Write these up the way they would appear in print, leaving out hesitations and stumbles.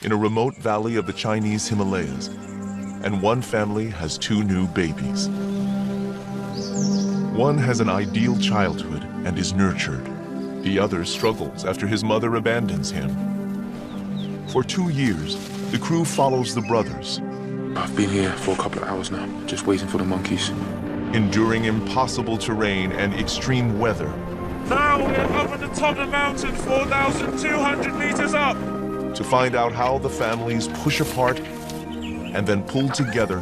in a remote valley of the Chinese Himalayas, and one family has two new babies. One has an ideal childhood and is nurtured. The other struggles after his mother abandons him. For 2 years, the crew follows the brothers, I've been here for a couple of hours now, just waiting for the monkeys. enduring impossible terrain and extreme weather Now we're up at the top of the mountain, 4,200 meters up. to find out how the families push apart and then pull together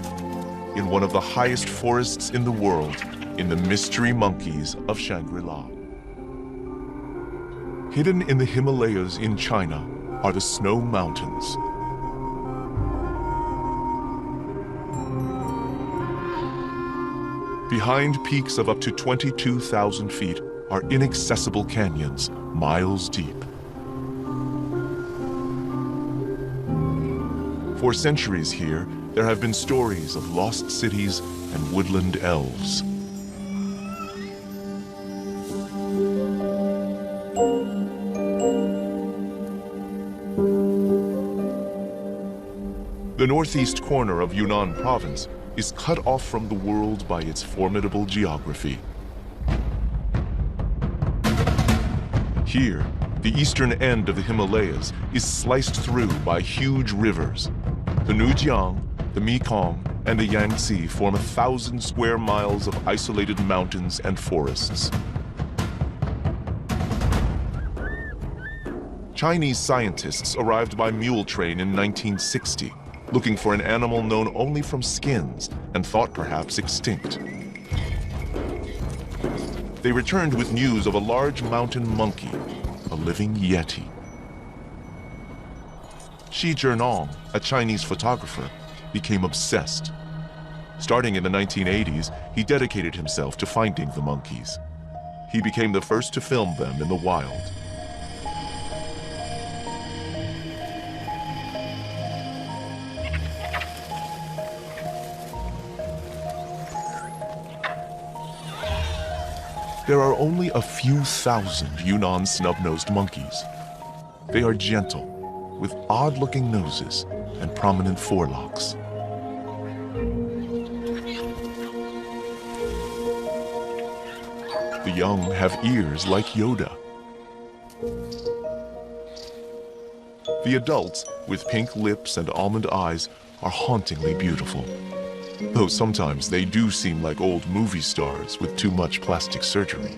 in one of the highest forests in the world, in the mystery monkeys of Shangri-La. Hidden in the Himalayas in China are the Snow Mountains. Behind peaks of up to 22,000 feet are inaccessible canyons, miles deep. For centuries here, there have been stories of lost cities and woodland elves. The northeast corner of Yunnan province is cut off from the world by its formidable geography. Here, the eastern end of the Himalayas is sliced through by huge rivers. The Nujiang, the Mekong, and the Yangtze form 1,000 square miles of isolated mountains and forests. Chinese scientists arrived by mule train in 1960, looking for an animal known only from skins and thought perhaps extinct. They returned with news of a large mountain monkey, a living yeti. Xi Zhenong, a Chinese photographer, became obsessed. Starting in the 1980s, he dedicated himself to finding the monkeys. He became the first to film them in the wild. There are only a few thousand Yunnan snub-nosed monkeys. They are gentle, with odd-looking noses and prominent forelocks. The young have ears like Yoda. The adults, with pink lips and almond eyes, are hauntingly beautiful. Though sometimes they do seem like old movie stars with too much plastic surgery.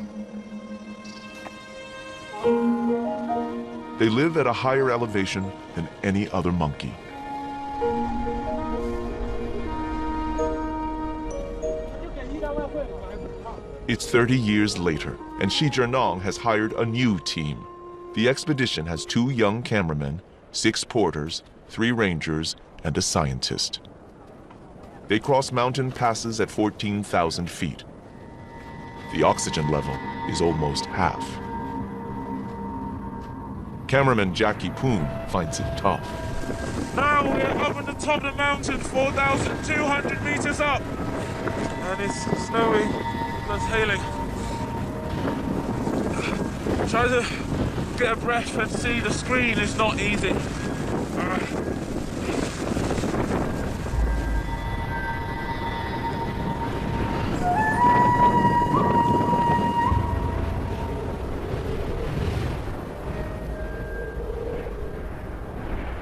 They live at a higher elevation than any other monkey. It's 30 years later, and Xi Zhenong has hired a new team. The expedition has 2 young cameramen, 6 porters, 3 rangers, and a scientist. They cross mountain passes at 14,000 feet. The oxygen level is almost half. Cameraman Jackie Poon finds it tough. Now we're up at the top of the mountain, 4,200 meters up. And it's snowy, plus hailing. Try to get a breath and see the screen is not easy.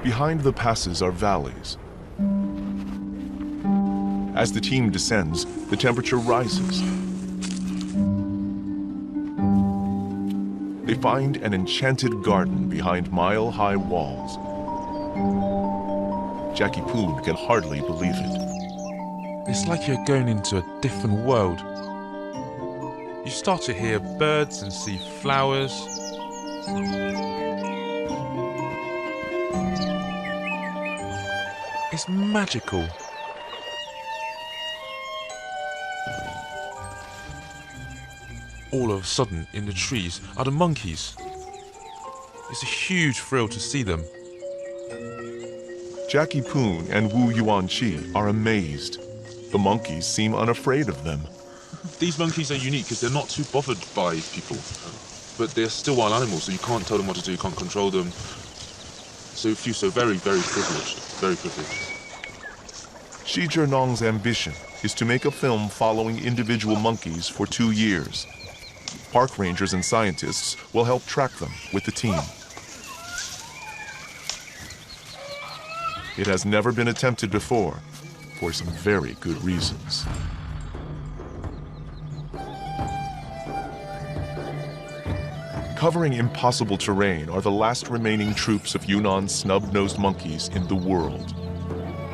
Behind the passes are valleys. As the team descends, the temperature rises. They find an enchanted garden behind mile-high walls. Jackie Poon can hardly believe it. It's like you're going into a different world. You start to hear birds and see flowers. It's magical. All of a sudden, in the trees are the monkeys. It's a huge thrill to see them. Jackie Poon and Wu Yuanqi are amazed. The monkeys seem unafraid of them. These monkeys are unique because they're not too bothered by people, but they're still wild animals, so you can't tell them what to do, you can't control them. So you feel so very, very privileged. Very privileged. Shi Zhenong's ambition is to make a film following individual monkeys for 2 years. Park rangers and scientists will help track them with the team. It has never been attempted before, for some very good reasons. Covering impossible terrain are the last remaining troops of Yunnan's snub-nosed monkeys in the world.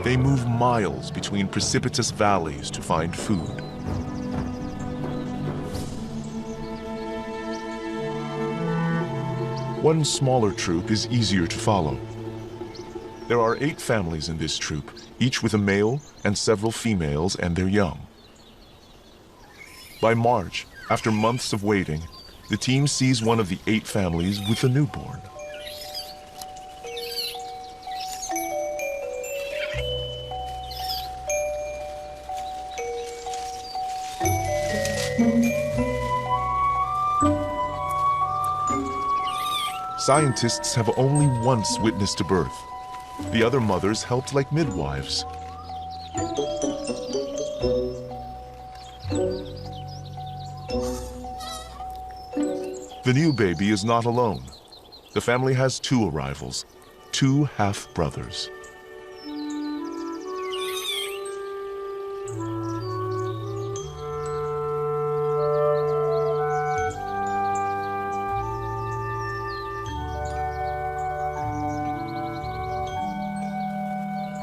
They move miles between precipitous valleys to find food. One smaller troop is easier to follow. There are 8 families in this troop, each with a male and several females and their young. By March, after months of waiting, the team sees one of the 8 families with a newborn. Scientists have only once witnessed a birth. The other mothers helped like midwives. The new baby is not alone. The family has 2 arrivals, 2 half-brothers.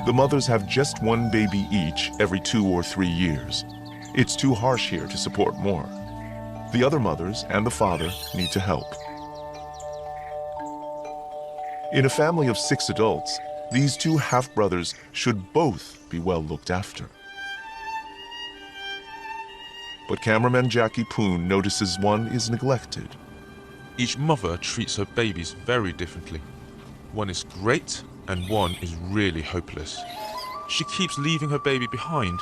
The mothers have just 1 baby each every 2 or 3 years. It's too harsh here to support more. The other mothers and the father need to help. In a family of 6 adults, these 2 half-brothers should both be well looked after. But cameraman Jackie Poon notices one is neglected. Each mother treats her babies very differently. One is great and one is really hopeless. She keeps leaving her baby behind.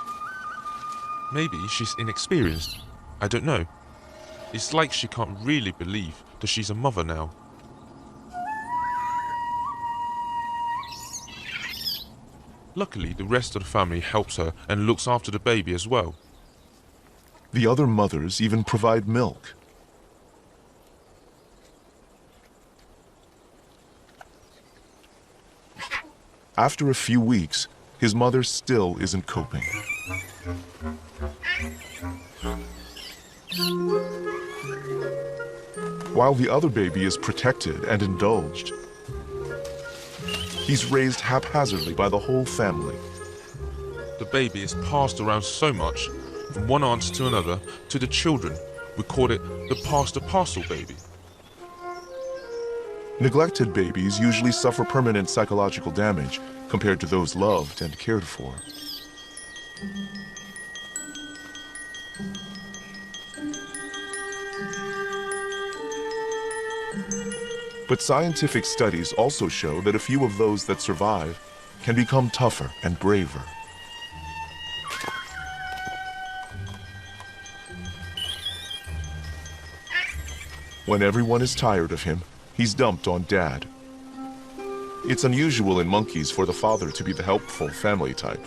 Maybe she's inexperienced. I don't know. It's like she can't really believe that she's a mother now. Luckily, the rest of the family helps her and looks after the baby as well. The other mothers even provide milk. After a few weeks, his mother still isn't coping. While the other baby is protected and indulged, he's raised haphazardly by the whole family. The baby is passed around so much, from one aunt to another, to the children. We call it the pass-the-parcel baby. Neglected babies usually suffer permanent psychological damage compared to those loved and cared for. But scientific studies also show that a few of those that survive can become tougher and braver. When everyone is tired of him, he's dumped on Dad. It's unusual in monkeys for the father to be the helpful family type.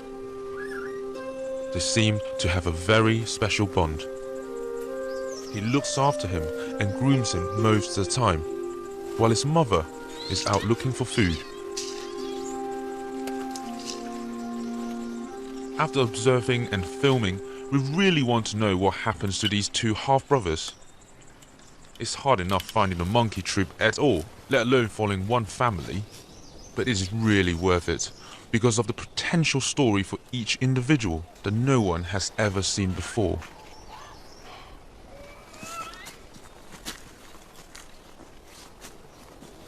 They seem to have a very special bond. He looks after him and grooms him most of the time, while his mother is out looking for food. After observing and filming, we really want to know what happens to these 2 half-brothers. It's hard enough finding a monkey troop at all, let alone following one family. But it is really worth it, because of the potential story for each individual that no one has ever seen before.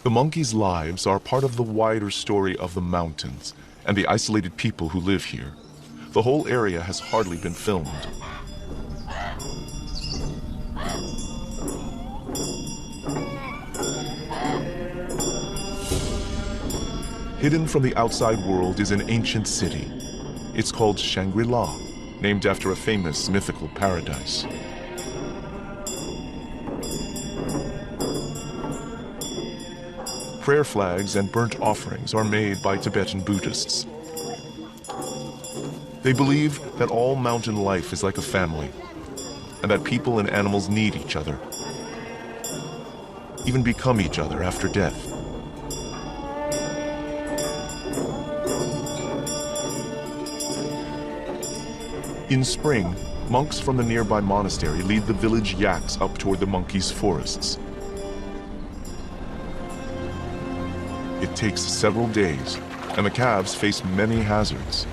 The monkeys' lives are part of the wider story of the mountains and the isolated people who live here. The whole area has hardly been filmed. Hidden from the outside world is an ancient city. It's called Shangri-La, named after a famous mythical paradise. Prayer flags and burnt offerings are made by Tibetan Buddhists. They believe that all mountain life is like a family, and that people and animals need each other, even become each other after death. In spring, monks from the nearby monastery lead the village yaks up toward the monkeys' forests. It takes several days, and the calves face many hazards.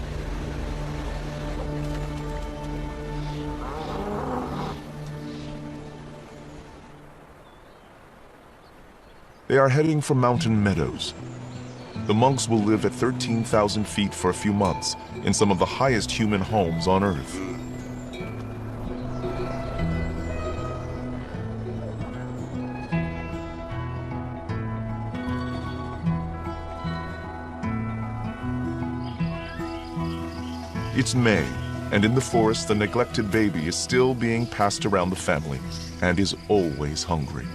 They are heading for mountain meadows. The monks will live at 13,000 feet for a few months in some of the highest human homes on Earth. It's May, and in the forest, the neglected baby is still being passed around the family and is always hungry.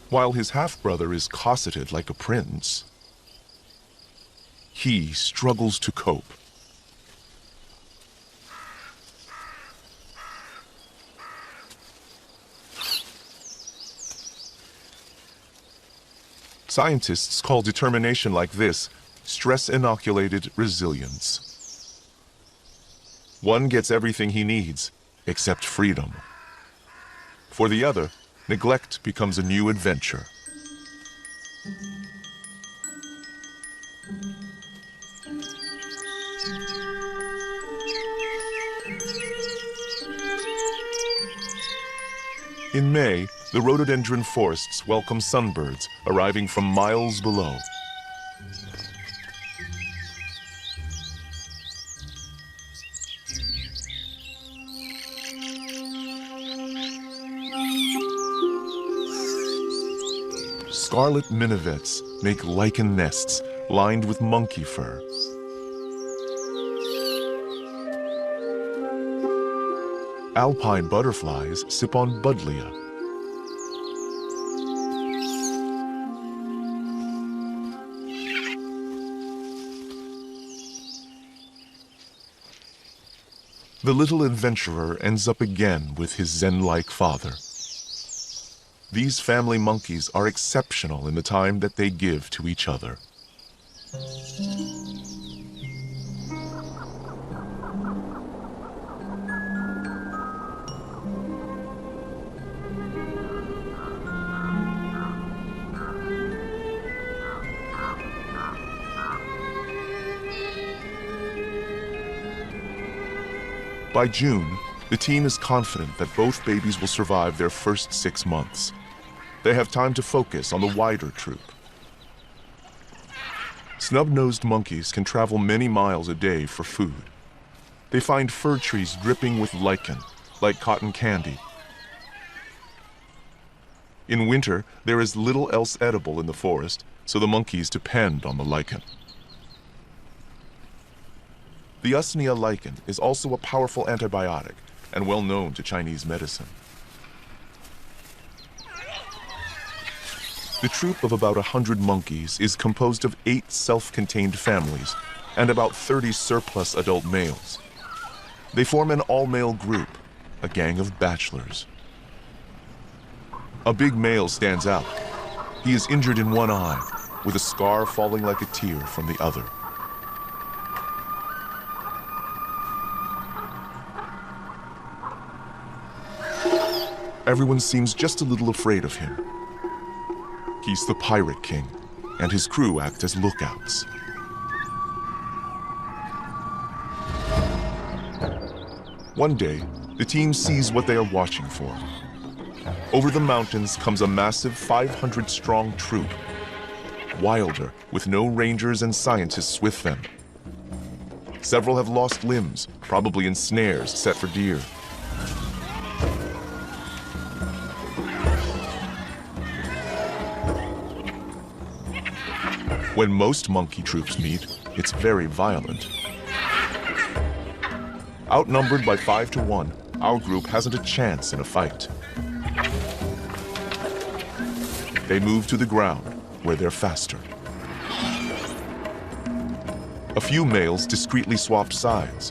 While his half-brother is cosseted like a prince, he struggles to cope. Scientists call determination like this stress-inoculated resilience. One gets everything he needs, except freedom. For the other, neglect becomes a new adventure. In May, the rhododendron forests welcome sunbirds arriving from miles below. Scarlet minivets make lichen nests lined with monkey fur. Alpine butterflies sip on buddleia. The little adventurer ends up again with his Zen-like father. These family monkeys are exceptional in the time that they give to each other. By June, the team is confident that both babies will survive their first 6 months. They have time to focus on the wider troop. Snub-nosed monkeys can travel many miles a day for food. They find fir trees dripping with lichen, like cotton candy. In winter, there is little else edible in the forest, so the monkeys depend on the lichen. The Usnea lichen is also a powerful antibiotic and well known to Chinese medicine. The troop of about 100 monkeys is composed of 8 self-contained families and about 30 surplus adult males. They form an all-male group, a gang of bachelors. A big male stands out. He is injured in one eye, with a scar falling like a tear from the other. Everyone seems just a little afraid of him. He's the Pirate King, and his crew act as lookouts. One day, the team sees what they are watching for. Over the mountains comes a massive 500-strong troop, wilder, with no rangers and scientists with them. Several have lost limbs, probably in snares set for deer. When most monkey troops meet, it's very violent. Outnumbered by 5 to 1, our group hasn't a chance in a fight. They move to the ground, where they're faster. A few males discreetly swap sides.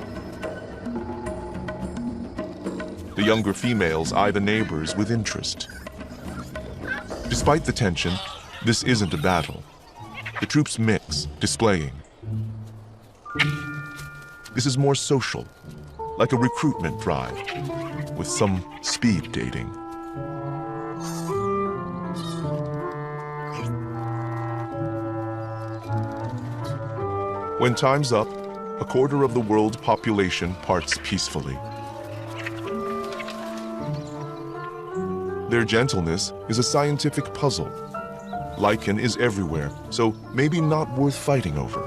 The younger females eye the neighbors with interest. Despite the tension, this isn't a battle. The troops mix, displaying. This is more social, like a recruitment drive, with some speed dating. When time's up, a quarter of the world population parts peacefully. Their gentleness is a scientific puzzle. Lichen is everywhere, so maybe not worth fighting over.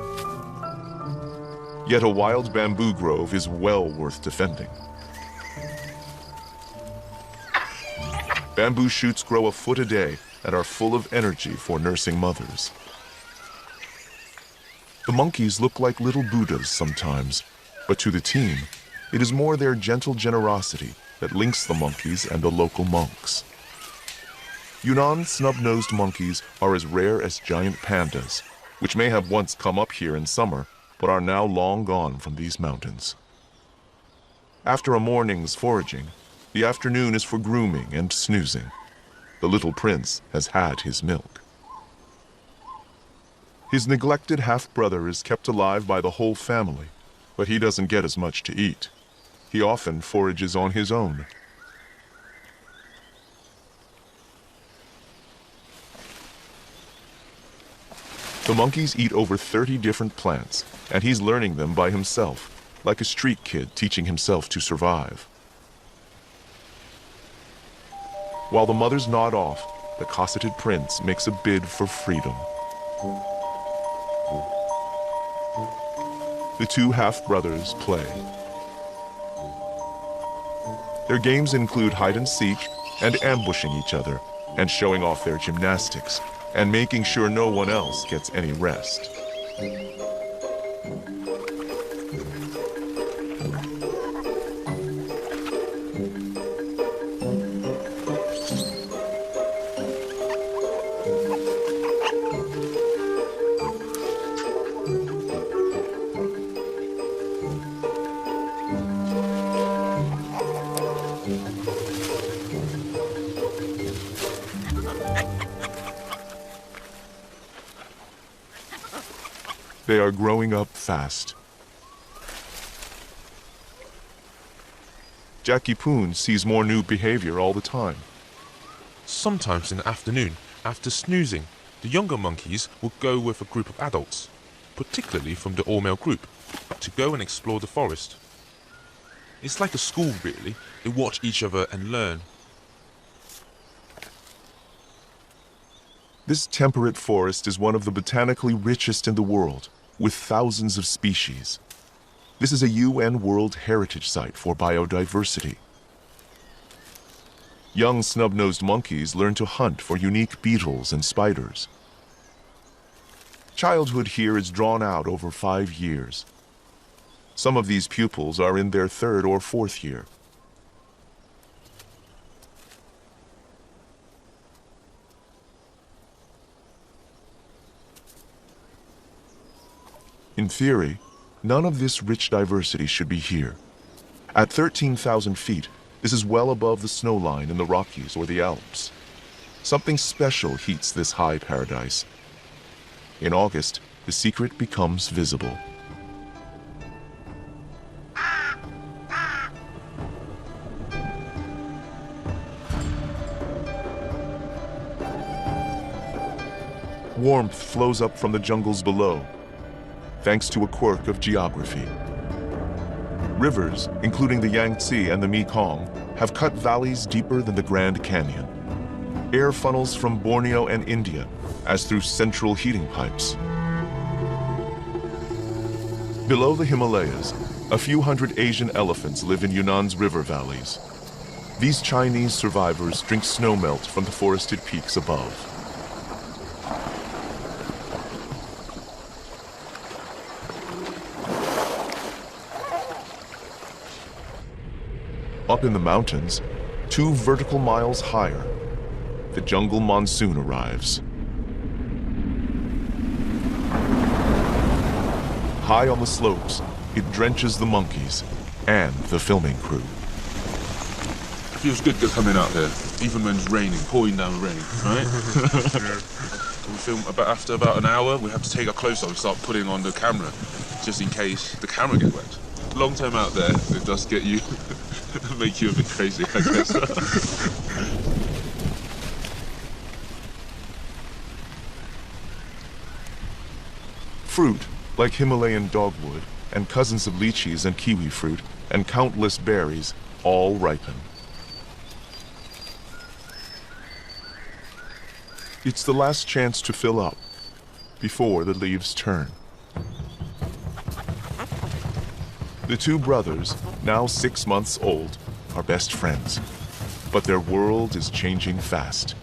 Yet a wild bamboo grove is well worth defending. Bamboo shoots grow a foot a day and are full of energy for nursing mothers. The monkeys look like little Buddhas sometimes, but to the team, it is more their gentle generosity that links the monkeys and the local monks. Yunnan snub-nosed monkeys are as rare as giant pandas, which may have once come up here in summer, but are now long gone from these mountains. After a morning's foraging, the afternoon is for grooming and snoozing. The little prince has had his milk. His neglected half-brother is kept alive by the whole family, but he doesn't get as much to eat. He often forages on his own. The monkeys eat over 30 different plants, and he's learning them by himself, like a street kid teaching himself to survive. While the mothers nod off, the cosseted prince makes a bid for freedom. The two half-brothers play. Their games include hide and seek and ambushing each other and showing off their gymnastics and making sure no one else gets any rest. They are growing up fast. Jackie Poon sees more new behavior all the time. Sometimes in the afternoon, after snoozing, the younger monkeys will go with a group of adults, particularly from the all-male group, to go and explore the forest. It's like a school really. They watch each other and learn. This temperate forest is one of the botanically richest in the world, with thousands of species. This is a UN World Heritage Site for biodiversity. Young snub-nosed monkeys learn to hunt for unique beetles and spiders. Childhood here is drawn out over 5 years. Some of these pupils are in their 3rd or 4th year. In theory, none of this rich diversity should be here. At 13,000 feet, this is well above the snow line in the Rockies or the Alps. Something special heats this high paradise. In August, the secret becomes visible. Warmth flows up from the jungles below, thanks to a quirk of geography. Rivers, including the Yangtze and the Mekong, have cut valleys deeper than the Grand Canyon. Air funnels from Borneo and India, as through central heating pipes. Below the Himalayas, a few hundred Asian elephants live in Yunnan's river valleys. These Chinese survivors drink snowmelt from the forested peaks above. Up in the mountains, 2 vertical miles higher, the the jungle monsoon arrives. High on the slopes, it drenches the monkeys and the filming crew. Feels good to come in out here, even when it's raining, pouring down rain, right? We film after about an hour, we have to take our clothes off and start putting on the camera, just in case the camera gets wet. Long time out there, it does get you, make you a bit crazy, I guess. Fruit, like Himalayan dogwood, and cousins of lychees and kiwi fruit, and countless berries, all ripen. It's the last chance to fill up, before the leaves turn. The two brothers, now 6 months old, are best friends, but their world is changing fast.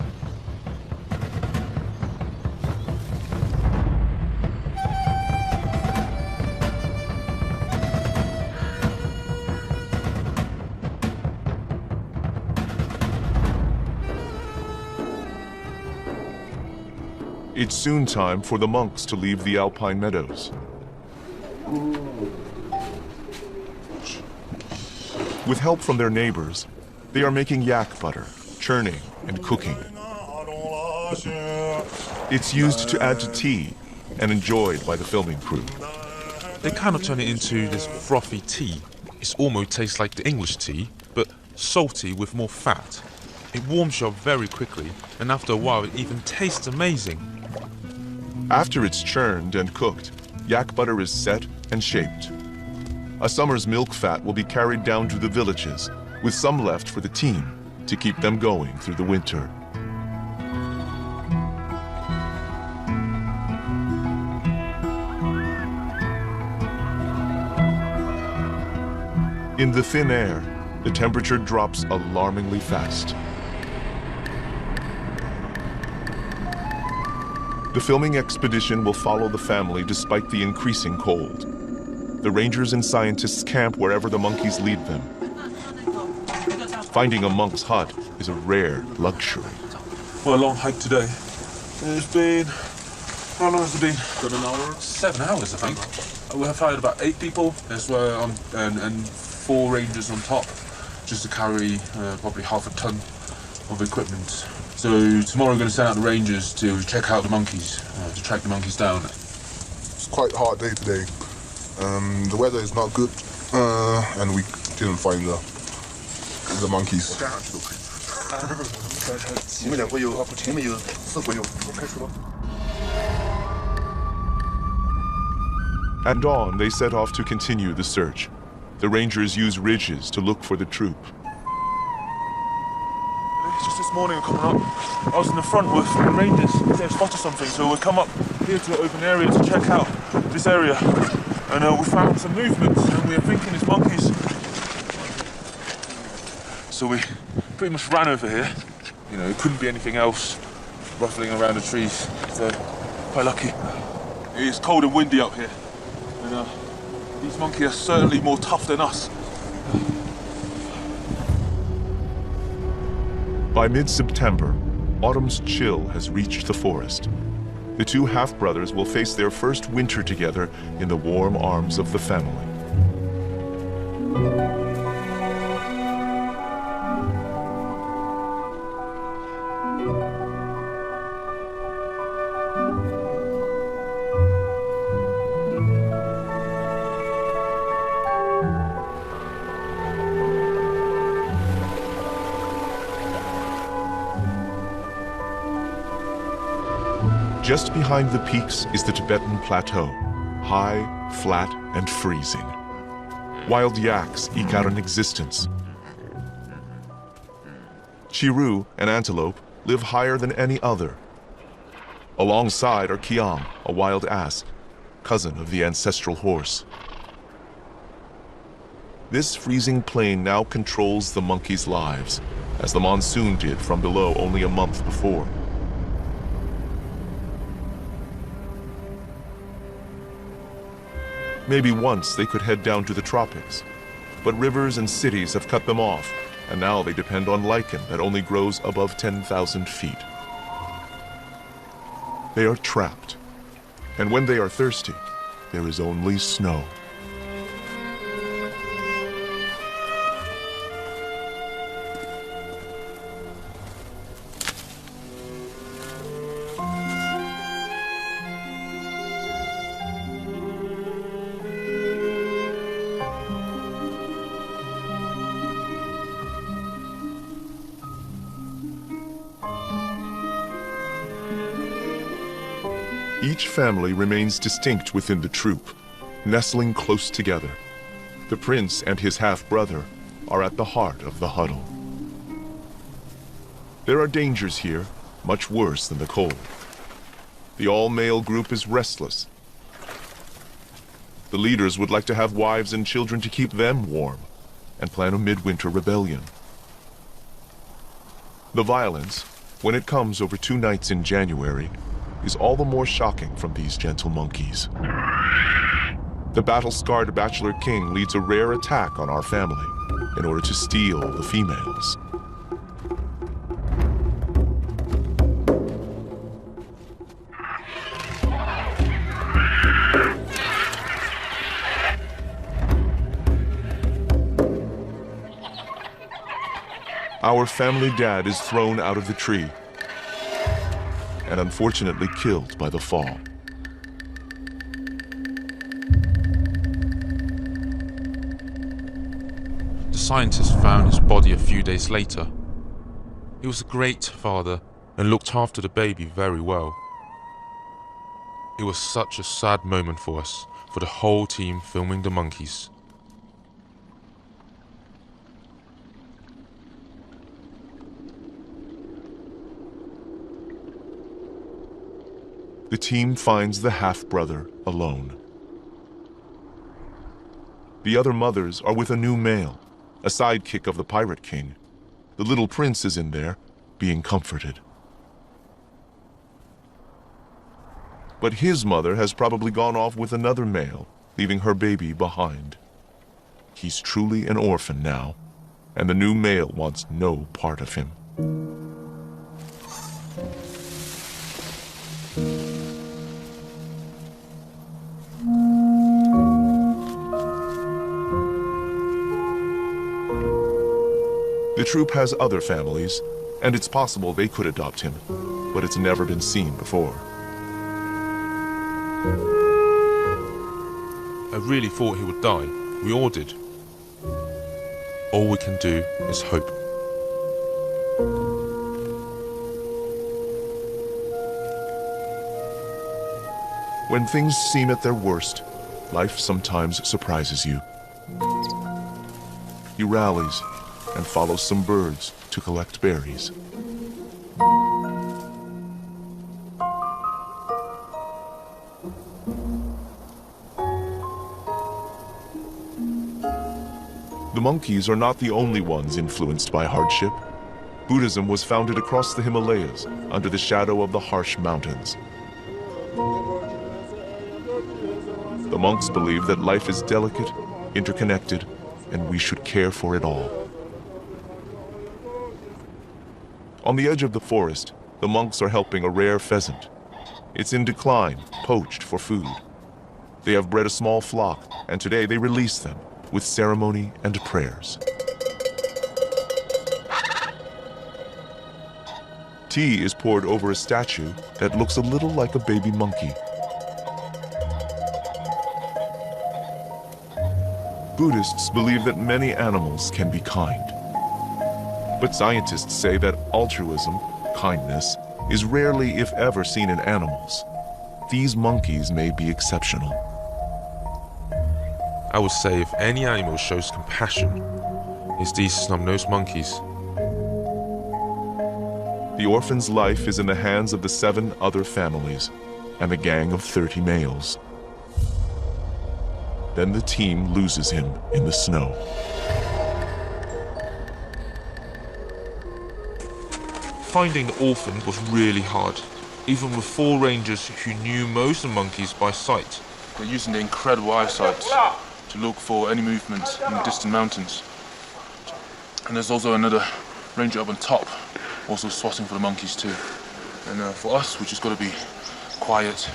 It's soon time for the monks to leave the alpine meadows. With help from their neighbors, they are making yak butter, churning and cooking. It's used to add to tea and enjoyed by the filming crew. They kind of turn it into this frothy tea. It almost tastes like the English tea, but salty with more fat. It warms you up very quickly, and after a while it even tastes amazing. After it's churned and cooked, yak butter is set and shaped. A summer's milk fat will be carried down to the villages, with some left for the team to keep them going through the winter. In the thin air, the temperature drops alarmingly fast. The filming expedition will follow the family despite the increasing cold. The rangers and scientists camp wherever the monkeys lead them. Finding a monk's hut is a rare luxury. Well, a long hike today. It's been... How long has it been? 7 hours. 7 hours, I think. We have hired about 8 people. That's why and 4 rangers on top, just to carry probably half a ton of equipment. So tomorrow we're going to send out the rangers to check out the monkeys, to track the monkeys down. It's quite a hard day today. The weather is not good, and we didn't find the monkeys. At dawn, they set off to continue the search. The rangers use ridges to look for the troop. Just this morning coming up, I was in the front with the rangers. They spotted something, so we come up here to the open area to check out this area. And we found some movements, and we are thinking it's monkeys. So we pretty much ran over here. You know, it couldn't be anything else ruffling around the trees. So quite lucky. It's cold and windy up here. And these monkeys are certainly more tough than us. By mid-September, autumn's chill has reached the forest. The two half-brothers will face their first winter together in the warm arms of the family. Just behind the peaks is the Tibetan Plateau, high, flat, and freezing. Wild yaks eke out an existence. Chiru, an antelope, live higher than any other. Alongside are Kiam, a wild ass, cousin of the ancestral horse. This freezing plain now controls the monkeys' lives, as the monsoon did from below only a month before. Maybe once they could head down to the tropics, but rivers and cities have cut them off, and now they depend on lichen that only grows above 10,000 feet. They are trapped, and when they are thirsty, there is only snow. Each family remains distinct within the troop, nestling close together. The prince and his half-brother are at the heart of the huddle. There are dangers here, much worse than the cold. The all-male group is restless. The leaders would like to have wives and children to keep them warm, and plan a midwinter rebellion. The violence, when it comes over 2 nights in January, is all the more shocking from these gentle monkeys. The battle-scarred bachelor king leads a rare attack on our family in order to steal the females. Our family dad is thrown out of the tree and unfortunately killed by the fall. The scientists found his body a few days later. He was a great father and looked after the baby very well. It was such a sad moment for us, for the whole team filming the monkeys. The team finds the half-brother alone. The other mothers are with a new male, a sidekick of the pirate king. The little prince is in there, being comforted. But his mother has probably gone off with another male, leaving her baby behind. He's truly an orphan now, and the new male wants no part of him. The troop has other families, and it's possible they could adopt him, but it's never been seen before. I really thought he would die. We all did. All we can do is hope. When things seem at their worst, life sometimes surprises you. He rallies and follows some birds to collect berries. The monkeys are not the only ones influenced by hardship. Buddhism was founded across the Himalayas under the shadow of the harsh mountains. The monks believe that life is delicate, interconnected, and we should care for it all. On the edge of the forest, the monks are helping a rare pheasant. It's in decline, poached for food. They have bred a small flock, and today they release them with ceremony and prayers. Tea is poured over a statue that looks a little like a baby monkey. Buddhists believe that many animals can be kind. But scientists say that altruism, kindness, is rarely, if ever, seen in animals. These monkeys may be exceptional. I would say if any animal shows compassion, it's these snub-nosed monkeys. The orphan's life is in the hands of the 7 other families and a gang of 30 males. Then the team loses him in the snow. Finding the orphan was really hard, even with 4 rangers who knew most of the monkeys by sight. They're using their incredible eyesight to look for any movement in the distant mountains. And there's also another ranger up on top, also swatting for the monkeys too. And for us, we just got to be quiet,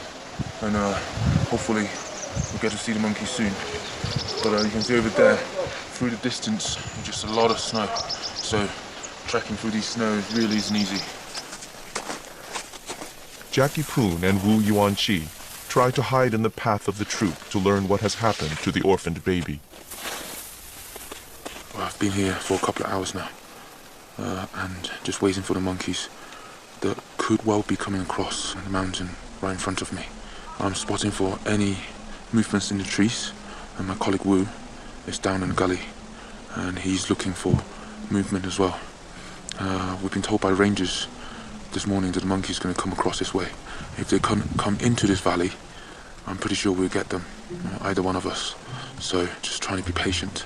and hopefully we'll get to see the monkeys soon. But you can see over there, through the distance, just a lot of snow. So trekking through these snow really isn't easy. Jackie Poon and Wu Yuanqi try to hide in the path of the troop to learn what has happened to the orphaned baby. Well, I've been here for a couple of hours now, and just waiting for the monkeys that could well be coming across the mountain right in front of me. I'm spotting for any movements in the trees, and my colleague Wu is down in the gully, and he's looking for movement as well. We've been told by rangers this morning that the monkey's going to come across this way. If they come into this valley, I'm pretty sure we'll get them, either one of us. So just trying to be patient.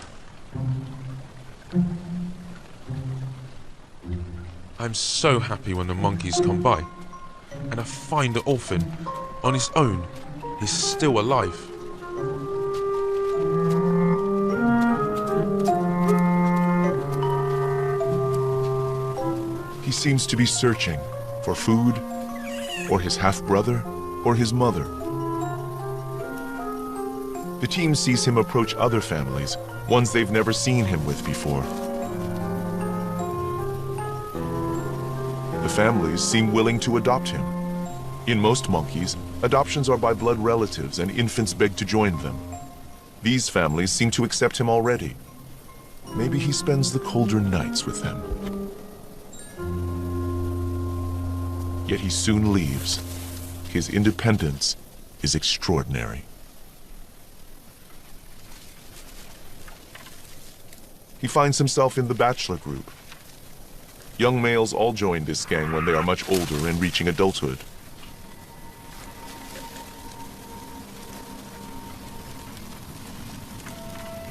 I'm so happy when the monkeys come by, and I find the orphan on his own. He's still alive. He seems to be searching for food, or his half-brother, or his mother. The team sees him approach other families, ones they've never seen him with before. The families seem willing to adopt him. In most monkeys, adoptions are by blood relatives and infants beg to join them. These families seem to accept him already. Maybe he spends the colder nights with them. Yet he soon leaves. His independence is extraordinary. He finds himself in the bachelor group. Young males all join this gang when they are much older and reaching adulthood.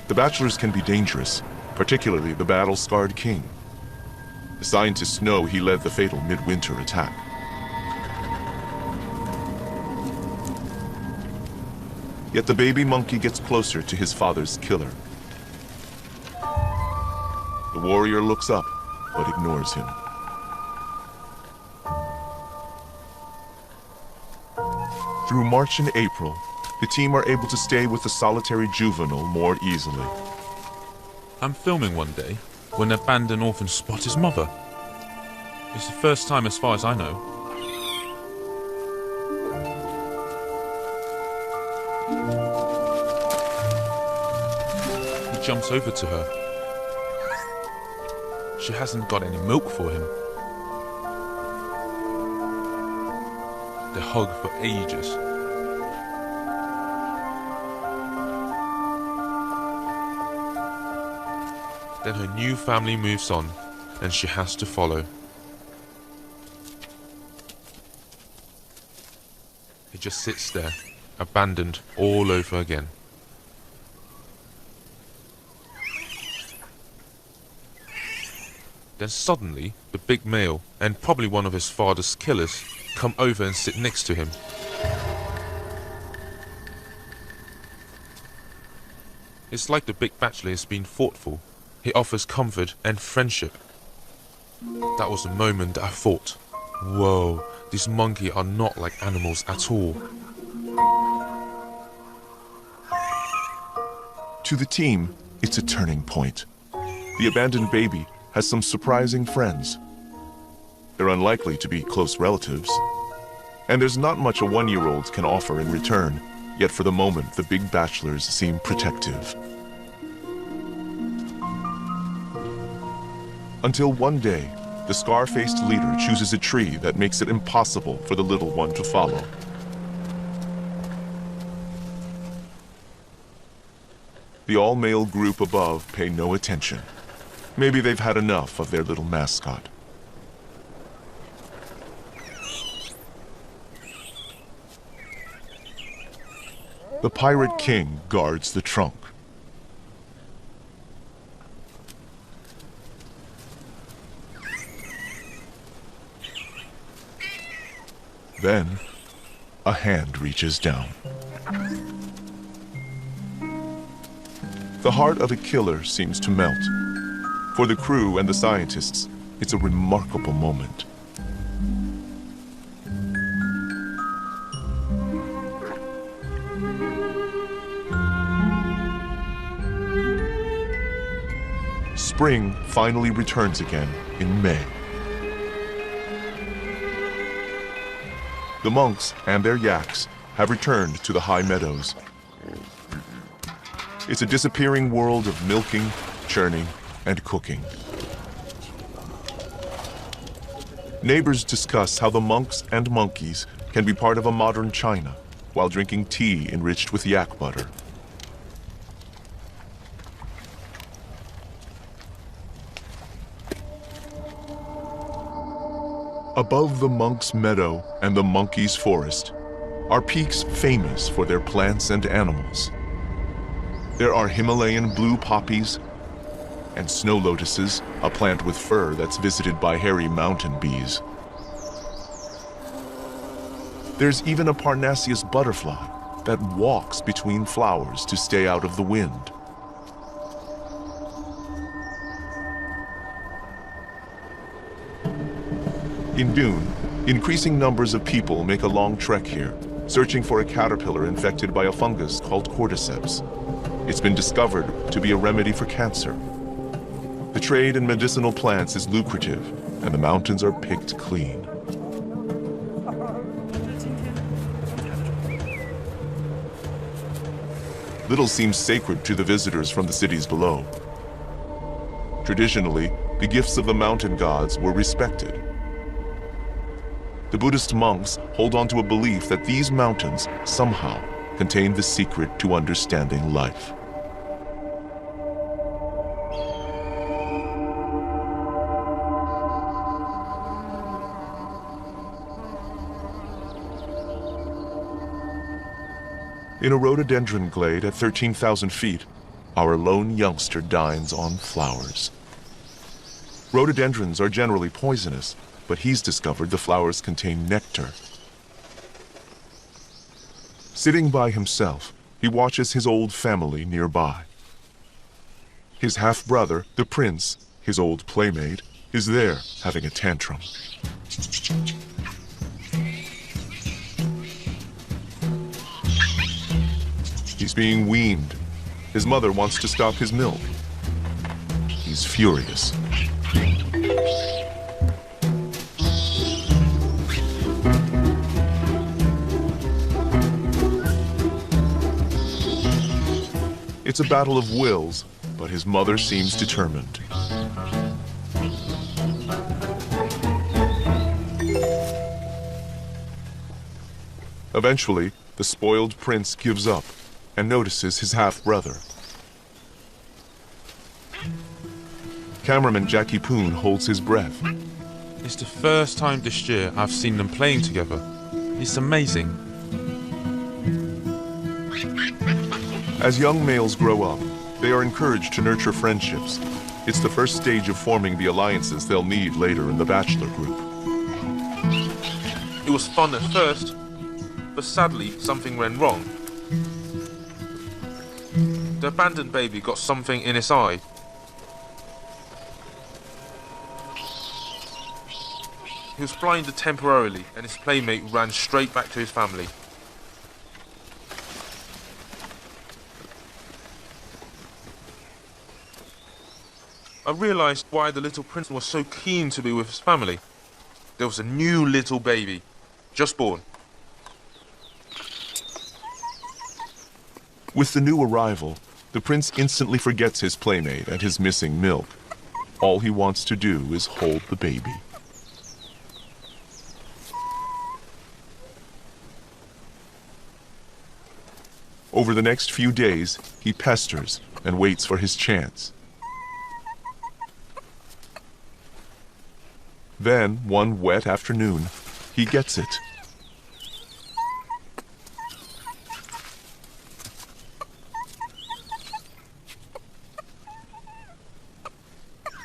The bachelors can be dangerous, particularly the battle-scarred king. The scientists know he led the fatal midwinter attack. Yet the baby monkey gets closer to his father's killer. The warrior looks up, but ignores him. Through March and April, the team are able to stay with the solitary juvenile more easily. I'm filming one day when an abandoned orphan spots his mother. It's the first time as far as I know. He jumps over to her. She hasn't got any milk for him. They hug for ages. Then her new family moves on, and she has to follow. He just sits there, abandoned all over again. Then suddenly, the big male, and probably one of his father's killers, come over and sit next to him. It's like the big bachelor has been thoughtful. He offers comfort and friendship. That was the moment that I thought, whoa, these monkeys are not like animals at all. To the team, it's a turning point. The abandoned baby has some surprising friends. They're unlikely to be close relatives. And there's not much a one-year-old can offer in return, yet for the moment the big bachelors seem protective. Until one day, the scar-faced leader chooses a tree that makes it impossible for the little one to follow. The all-male group above pay no attention. Maybe they've had enough of their little mascot. The Pirate King guards the trunk. Then, a hand reaches down. The heart of a killer seems to melt. For the crew and the scientists, it's a remarkable moment. Spring finally returns again in May. The monks and their yaks have returned to the high meadows. It's a disappearing world of milking, churning, and cooking. Neighbors discuss how the monks and monkeys can be part of a modern China while drinking tea enriched with yak butter. Above the monk's meadow and the monkey's forest are peaks famous for their plants and animals. There are Himalayan blue poppies and snow lotuses, a plant with fur that's visited by hairy mountain bees. There's even a Parnassius butterfly that walks between flowers to stay out of the wind. In Dune, increasing numbers of people make a long trek here, searching for a caterpillar infected by a fungus called cordyceps. It's been discovered to be a remedy for cancer. The trade in medicinal plants is lucrative, and the mountains are picked clean. Little seems sacred to the visitors from the cities below. Traditionally, the gifts of the mountain gods were respected. The Buddhist monks hold on to a belief that these mountains somehow contain the secret to understanding life. In a rhododendron glade at 13,000 feet, our lone youngster dines on flowers. Rhododendrons are generally poisonous, but he's discovered the flowers contain nectar. Sitting by himself, he watches his old family nearby. His half-brother, the prince, his old playmate, is there having a tantrum. He's being weaned. His mother wants to stop his milk. He's furious. It's a battle of wills, but his mother seems determined. Eventually, the spoiled prince gives up and notices his half-brother. Cameraman Jackie Poon holds his breath. It's the first time this year I've seen them playing together. It's amazing. As young males grow up, they are encouraged to nurture friendships. It's the first stage of forming the alliances they'll need later in the bachelor group. It was fun at first, but sadly something went wrong. The abandoned baby got something in its eye. He was blinded temporarily, and his playmate ran straight back to his family. I realised why the little prince was so keen to be with his family. There was a new little baby, just born. With the new arrival, the prince instantly forgets his playmate and his missing milk. All he wants to do is hold the baby. Over the next few days, he pesters and waits for his chance. Then, one wet afternoon, he gets it.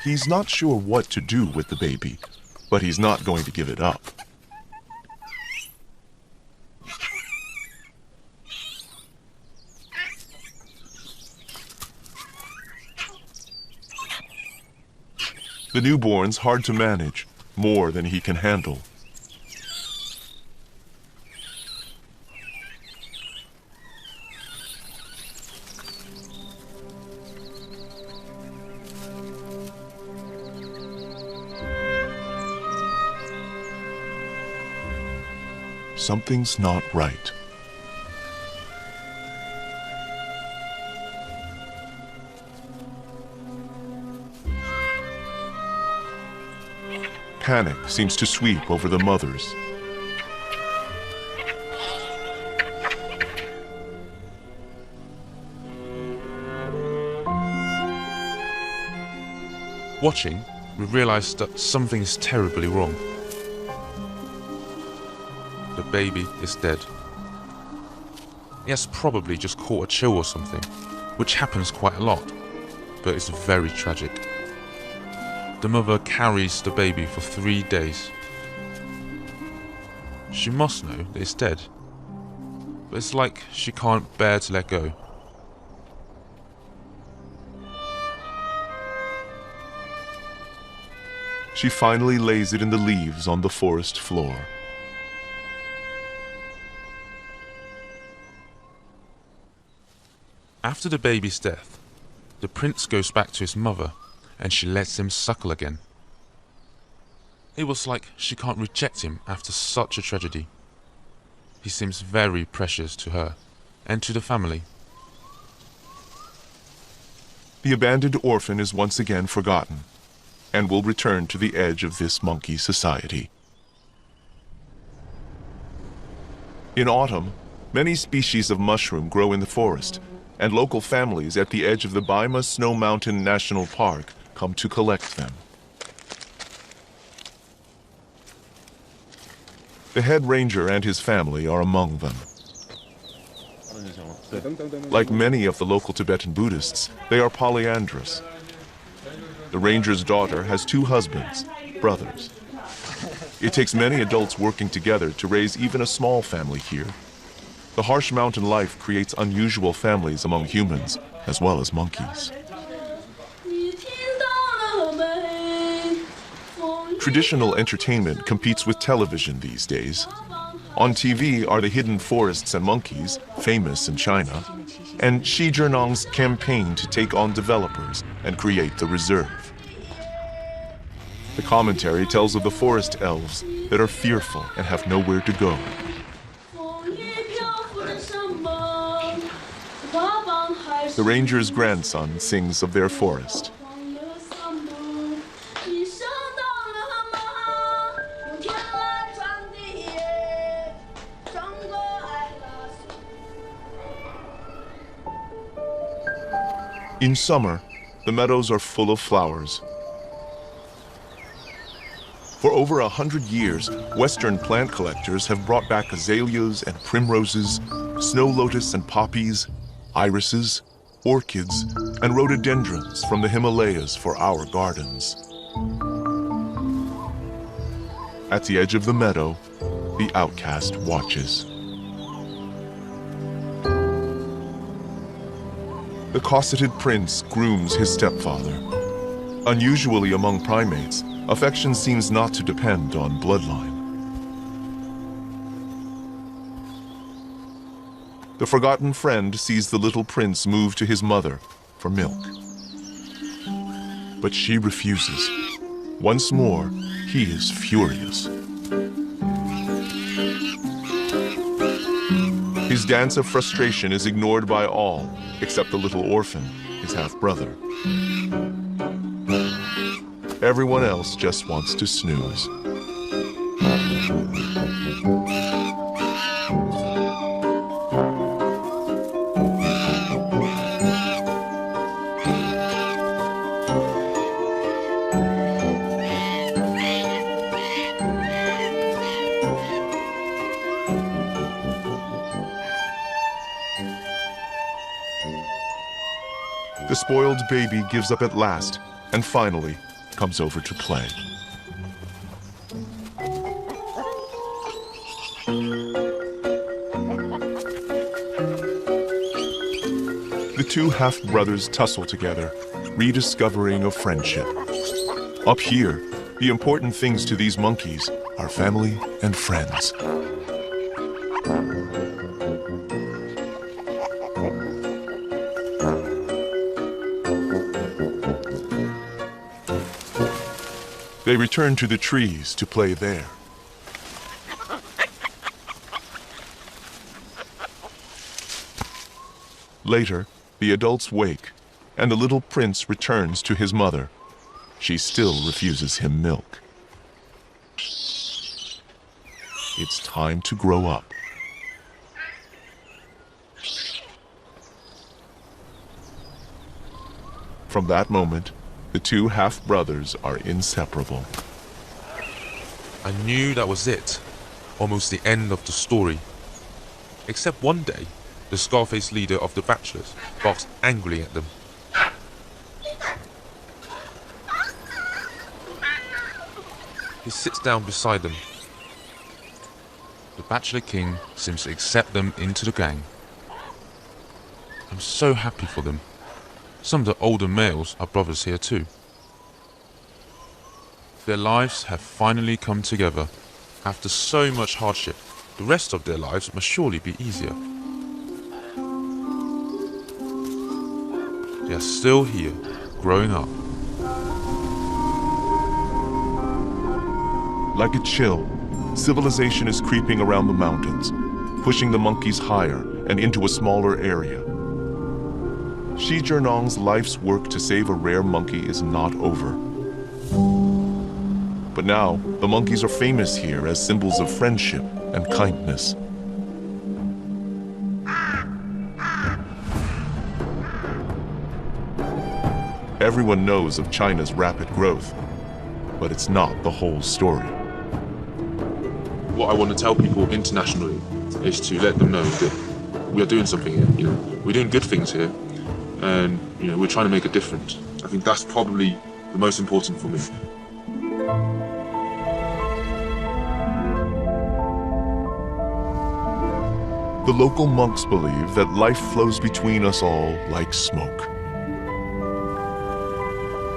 He's not sure what to do with the baby, but he's not going to give it up. The newborn's hard to manage, more than he can handle. Something's not right. Panic seems to sweep over the mothers. Watching, we realize that something is terribly wrong. The baby is dead. He has probably just caught a chill or something, which happens quite a lot, but it's very tragic. The mother carries the baby for 3 days. She must know that it's dead, but it's like she can't bear to let go. She finally lays it in the leaves on the forest floor. After the baby's death, the prince goes back to his mother and she lets him suckle again. It was like she can't reject him after such a tragedy. He seems very precious to her and to the family. The abandoned orphan is once again forgotten and will return to the edge of this monkey society. In autumn, many species of mushroom grow in the forest, and local families at the edge of the Baima Snow Mountain National Park come to collect them. The head ranger and his family are among them. Like many of the local Tibetan Buddhists, they are polyandrous. The ranger's daughter has 2 husbands, brothers. It takes many adults working together to raise even a small family here. The harsh mountain life creates unusual families among humans as well as monkeys. Traditional entertainment competes with television these days. On TV are the hidden forests and monkeys, famous in China, and Xi Jinping's campaign to take on developers and create the reserve. The commentary tells of the forest elves that are fearful and have nowhere to go. The ranger's grandson sings of their forest. In summer, the meadows are full of flowers. For over 100 years, Western plant collectors have brought back azaleas and primroses, snow lotus and poppies, irises, orchids, and rhododendrons from the Himalayas for our gardens. At the edge of the meadow, the outcast watches. The cosseted prince grooms his stepfather. Unusually among primates, affection seems not to depend on bloodline. The forgotten friend sees the little prince move to his mother for milk. But she refuses. Once more, he is furious. His dance of frustration is ignored by all, except the little orphan, his half-brother. Everyone else just wants to snooze. The spoiled baby gives up at last and finally comes over to play. The 2 half-brothers tussle together, rediscovering a friendship. Up here, the important things to these monkeys are family and friends. They return to the trees to play there. Later, the adults wake, and the little prince returns to his mother. She still refuses him milk. It's time to grow up. From that moment, the two half-brothers are inseparable. I knew that was it, almost the end of the story. Except one day, the scar-faced leader of the Bachelors barks angrily at them. He sits down beside them. The Bachelor King seems to accept them into the gang. I'm so happy for them. Some of the older males are brothers here too. Their lives have finally come together. After so much hardship, the rest of their lives must surely be easier. They are still here, growing up. Like a chill, civilization is creeping around the mountains, pushing the monkeys higher and into a smaller area. Shi Zhenong's life's work to save a rare monkey is not over. But now, the monkeys are famous here as symbols of friendship and kindness. Everyone knows of China's rapid growth, but it's not the whole story. What I want to tell people internationally is to let them know that we are doing something here. We're doing good things here, and we're trying to make a difference. I think that's probably the most important for me. The local monks believe that life flows between us all like smoke.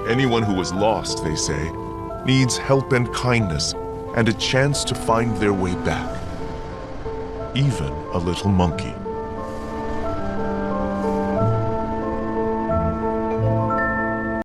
Anyone who is lost, they say, needs help and kindness and a chance to find their way back. Even a little monkey.